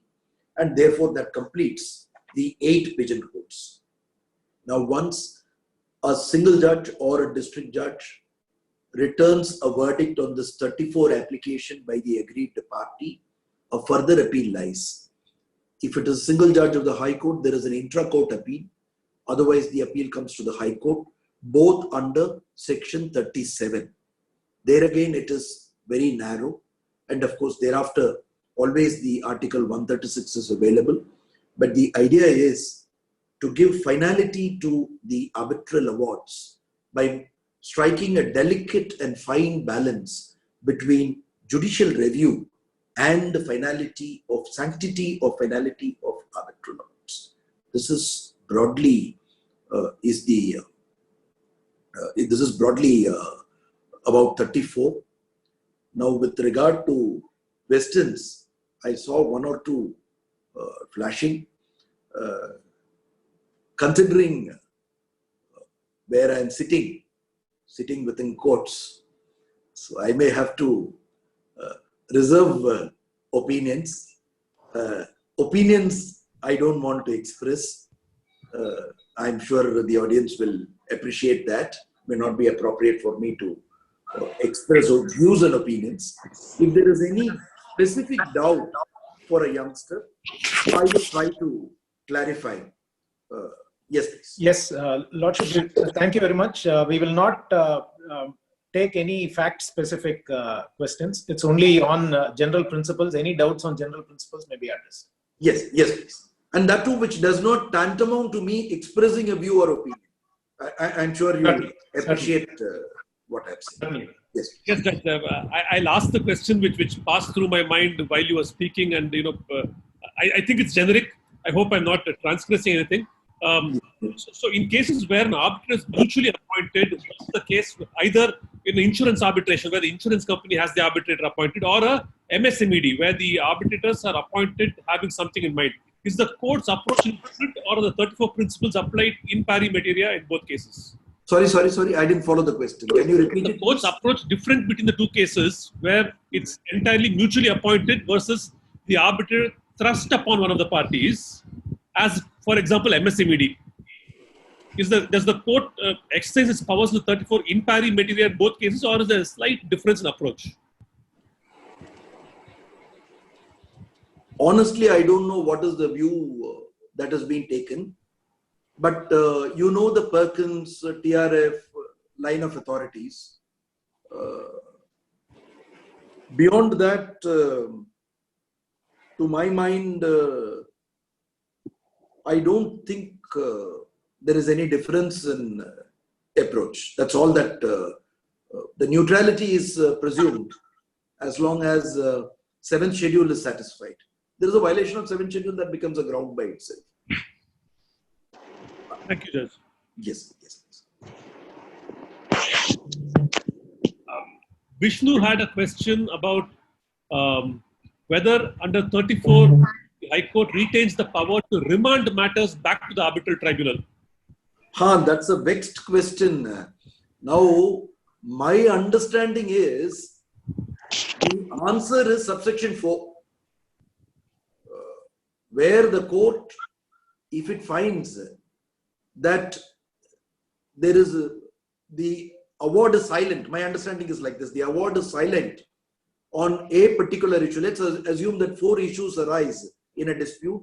and therefore that completes the 8 pigeonholes. Now, once a single judge or a district judge returns a verdict on this 34 application by the aggrieved party, a further appeal lies. If it is a single judge of the High Court, there is an intra-court appeal. Otherwise, the appeal comes to the High Court, both under Section 37. There again, it is very narrow. And of course, thereafter, always the Article 136 is available. But the idea is to give finality to the arbitral awards by striking a delicate and fine balance between judicial review and the finality of sanctity or finality of arbitral awards. This is broadly about 34. Now, with regard to Westerns, I saw 1 or 2 flashing. Considering where I am sitting within courts, so I may have to reserve opinions. Opinions I don't want to express. I'm sure the audience will appreciate that. May not be appropriate for me to express views and opinions. If there is any specific doubt for a youngster, I will try to clarify. Yes, please. Yes, Lordship, thank you very much. We will not take any fact-specific questions. It's only on general principles. Any doubts on general principles may be addressed. Yes, please. And that too, which does not tantamount to me expressing a view or opinion. I'm sure you will appreciate what I've said. Yes. Yes, Judge. I'll ask the question which passed through my mind while you were speaking, and I think it's generic. I hope I'm not transgressing anything. So in cases where an arbitrator is mutually appointed, this is the case either in insurance arbitration where the insurance company has the arbitrator appointed, or a MSMED where the arbitrators are appointed having something in mind. Is the court's approach different, or are the 34 principles applied in pari materia in both cases? Sorry. I didn't follow the question. Can you repeat the it? Court's approach different between the two cases where it's entirely mutually appointed versus the arbitrator thrust upon one of the parties, as for example MSMED. Does the court exercise its powers in the 34 in pari materia in both cases, or is there a slight difference in approach? Honestly, I don't know what is the view that has been taken, but you know the Perkins TRF line of authorities. Beyond that, to my mind, I don't think there is any difference in approach. That's all that the neutrality is presumed as long as 7th schedule is satisfied. There is a violation of 7th schedule that becomes a ground by itself. Thank you, Judge. Yes. Vishnu had a question about whether under 34 the High Court retains the power to remand matters back to the arbitral tribunal. That's a vexed question. Now, my understanding is the answer is subsection 4. Where the court, if it finds that there is the award is silent, my understanding is like this: the award is silent on a particular issue. Let's assume that 4 issues arise in a dispute,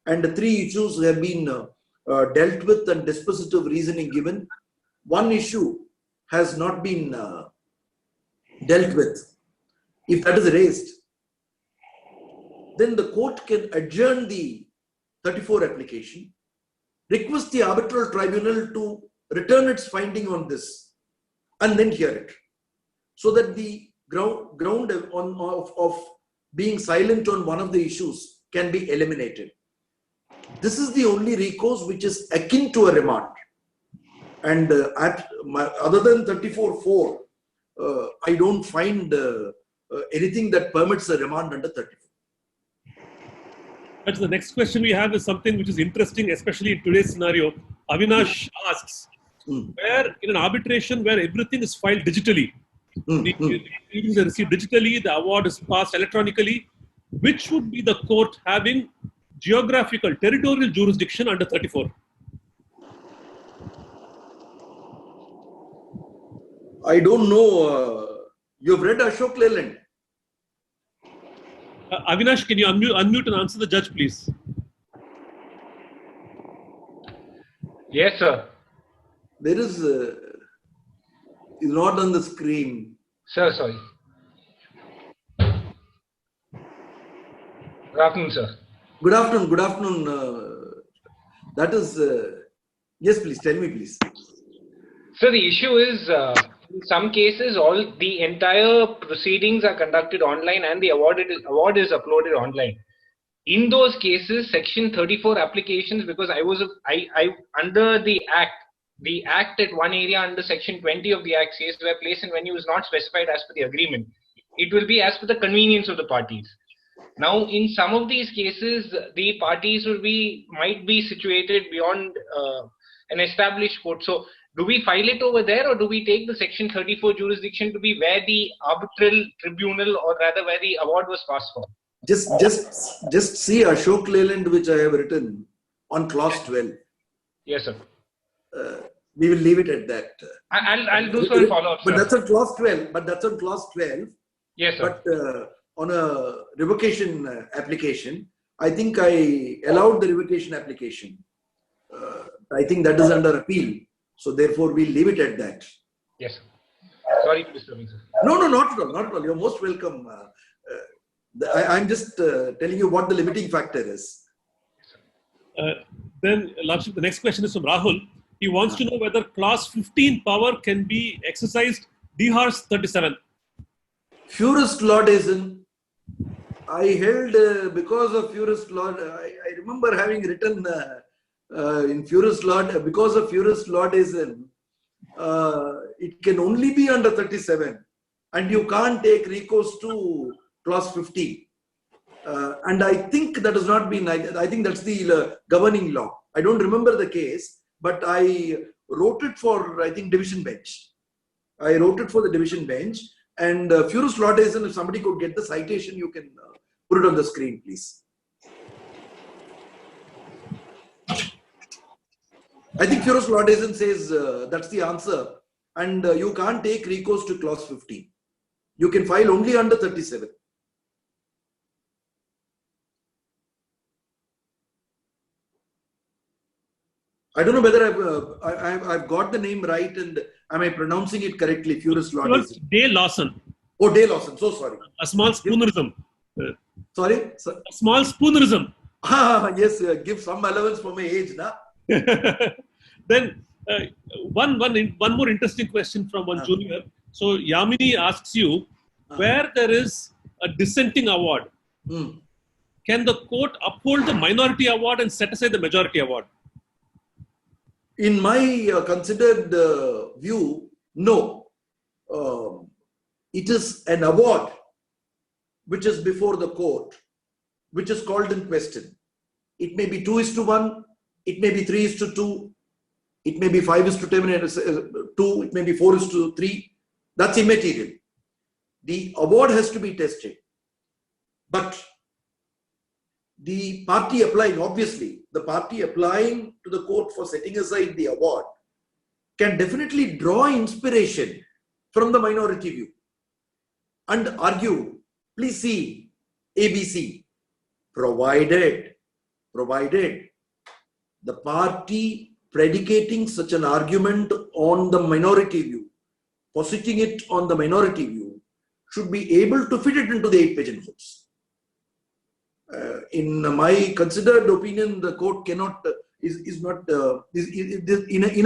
and the 3 issues have been dealt with and dispositive reasoning given. 1 issue has not been dealt with. If that is raised, then the court can adjourn the 34 application, request the arbitral tribunal to return its finding on this, and then hear it, so that the ground of being silent on one of the issues can be eliminated. This is the only recourse which is akin to a remand. And other than 34.4, I don't find anything that permits a remand under 34. But the next question we have is something which is interesting, especially in today's scenario. Avinash asks, where in an arbitration where everything is filed digitally, the proceedings are received digitally, the award is passed electronically, which would be the court having geographical, territorial jurisdiction under 34? I don't know. You've read Ashok Leyland? Avinash, can you unmute and answer the judge, please? Yes, sir. There is not on the screen. Sir, sorry. Good afternoon, sir. Good afternoon. That is, yes, please, tell me, please. So the issue is, in some cases, all the entire proceedings are conducted online and the award is uploaded online. In those cases, Section 34 applications, because I under the Act at one area under Section 20 of the Act says where place and venue is not specified as per the agreement. It will be as per the convenience of the parties. Now, in some of these cases, the parties might be situated beyond an established court. So, do we file it over there, or do we take the Section 34 jurisdiction to be where the arbitral tribunal, or rather where the award was passed for? Just see Ashok Leyland, which I have written on clause 12. Yes, sir. We will leave it at that. I'll do so and follow up. But that's on clause 12. Yes, sir. But on a revocation application, I think I allowed the revocation application. I think that is under appeal. So therefore, we'll leave it at that. Yes, sir. Sorry to disturb you, sir. No, not at all. You're most welcome. I'm just telling you what the limiting factor is. Then, Lordship, the next question is from Rahul. He wants to know whether clause 15 power can be exercised Dehars 37. Furist laudism. I held because of Furist laud. I remember having written in Furious Lord, because of Furious Lordism, it can only be under 37, and you can't take recourse to clause 50. And I think that has not been, I think that's the governing law. I don't remember the case, but I wrote it for, I think, division bench. I wrote it for the division bench, and Furious Lordism, if somebody could get the citation, you can put it on the screen, please. I think Furious Lordism says that's the answer, and you can't take recourse to clause 50. You can file only under 37. I don't know whether I've got the name right, and am I pronouncing it correctly? Furious Lordism. Day Lawson. Oh, Day Lawson. So sorry. A small spoonerism. Sorry? A small spoonerism. Yes, give some allowance for my age, na? Then one more interesting question from one junior. So Yamini asks you, where there is a dissenting award, can the court uphold the minority award and set aside the majority award? In my considered view, no. It is an award which is before the court, which is called in question. It may be 2:1, it may be 3:2, it may be 5:2, it may be 4:3. That's immaterial. The award has to be tested. But the party applying, obviously, the party applying to the court for setting aside the award can definitely draw inspiration from the minority view and argue, please see ABC, provided the party predicating such an argument on the minority view, positing it on the minority view, should be able to fit it into the 8 pigeonholes. In my considered opinion, the court cannot, in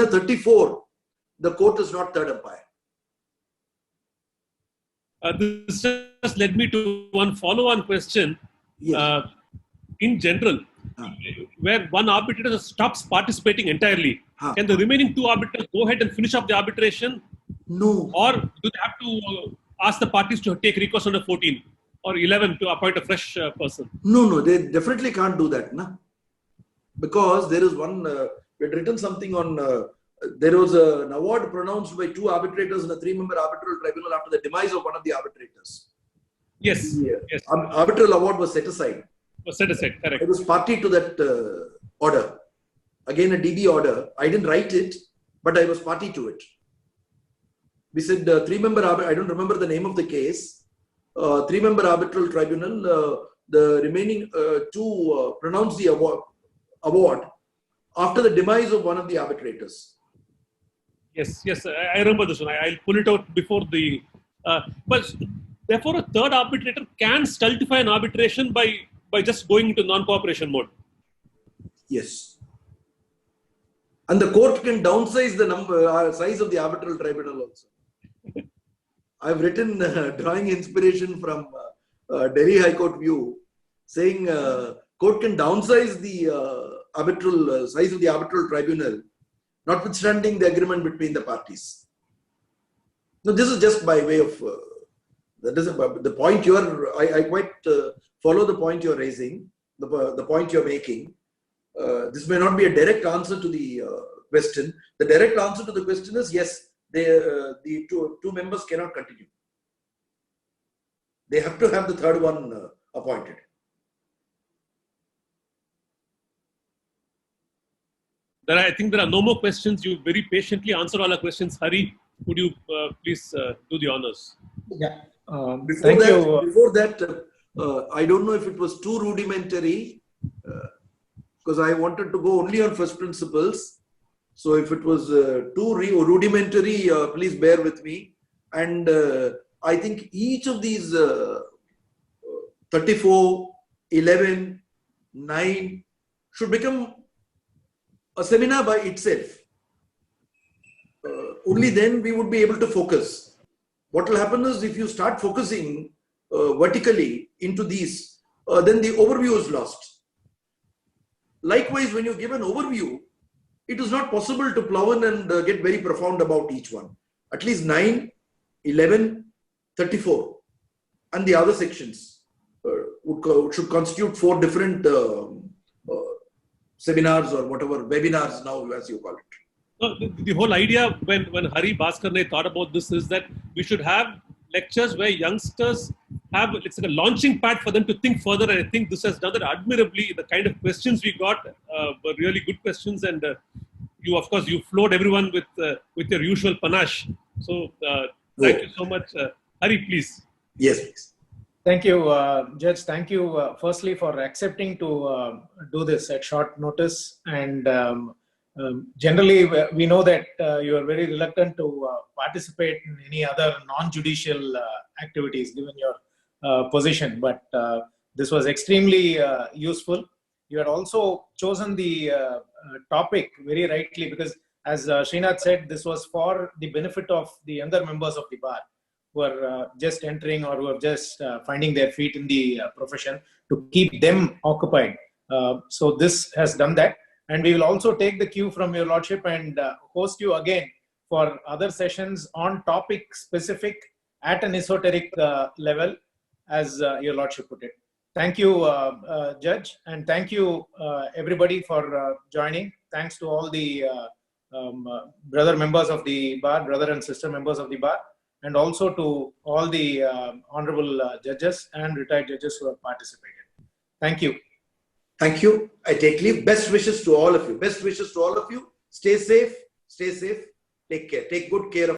a 34, the court is not third umpire. This just led me to one follow-on question. Yes. In general, where one arbitrator stops participating entirely, can the remaining 2 arbitrators go ahead and finish up the arbitration? No. Or do they have to ask the parties to take recourse under 14 or 11 to appoint a fresh person? No, they definitely can't do that. Na? Because there is one, we had written something on, there was an award pronounced by 2 arbitrators in a 3-member arbitral tribunal after the demise of one of the arbitrators. Yes. Yes. Arbitral award was set aside. Was set aside, correct. I was party to that order. Again, a DB order. I didn't write it, but I was party to it. We said 3-member, I don't remember the name of the case, 3-member arbitral tribunal, the remaining 2 pronounced the award after the demise of one of the arbitrators. Yes, I remember this one. I'll pull it out before the... but therefore, a third arbitrator can stultify an arbitration by just going into non-cooperation mode. Yes. And the court can downsize the size of the arbitral tribunal also. I've written drawing inspiration from Delhi High Court view, saying court can downsize the arbitral size of the arbitral tribunal, notwithstanding the agreement between the parties. No, this is just by way of that is the point you are. I quite follow the point you are raising, the point you are making. This may not be a direct answer to the question. The direct answer to the question is yes. The two members cannot continue. They have to have the third one appointed. I think there are no more questions. You very patiently answered all our questions. Hari, would you please do the honors? Yeah. Before that, I don't know if it was too rudimentary because I wanted to go only on first principles. So if it was too rudimentary, please bear with me. And I think each of these 34, 11, 9 should become a seminar by itself. Only then we would be able to focus. What will happen is if you start focusing vertically into these, then the overview is lost. likewise, when you give an overview, it is not possible to plow in and get very profound about each one. At least 9, 11, 34 and the other sections should constitute 4 different seminars or whatever, webinars now as you call it. The whole idea when Hari Bhaskar thought about this is that we should have lectures where youngsters have, it's like a launching pad for them to think further, and I think this has done that admirably. The kind of questions we got were really good questions, and you, of course, you floored everyone with your usual panache. So thank you so much. Hari, please. Yes, please. Thank you, Judge. Thank you, firstly, for accepting to do this at short notice. And generally, we know that you are very reluctant to participate in any other non-judicial activities, given your position. But this was extremely useful. You had also chosen the topic very rightly, because as Srinath said, this was for the benefit of the younger members of the bar who are just entering or who are just finding their feet in the profession, to keep them occupied. So this has done that. And we will also take the cue from your Lordship and host you again for other sessions on topic specific at an esoteric level, as your Lordship put it. Thank you, Judge, and thank you everybody for joining. Thanks to all the brother members of the bar, brother and sister members of the bar, and also to all the honorable judges and retired judges who have participated. Thank you. Thank you. I take leave. Best wishes to all of you. Best wishes to all of you. Stay safe. Stay safe. Take care. Take good care of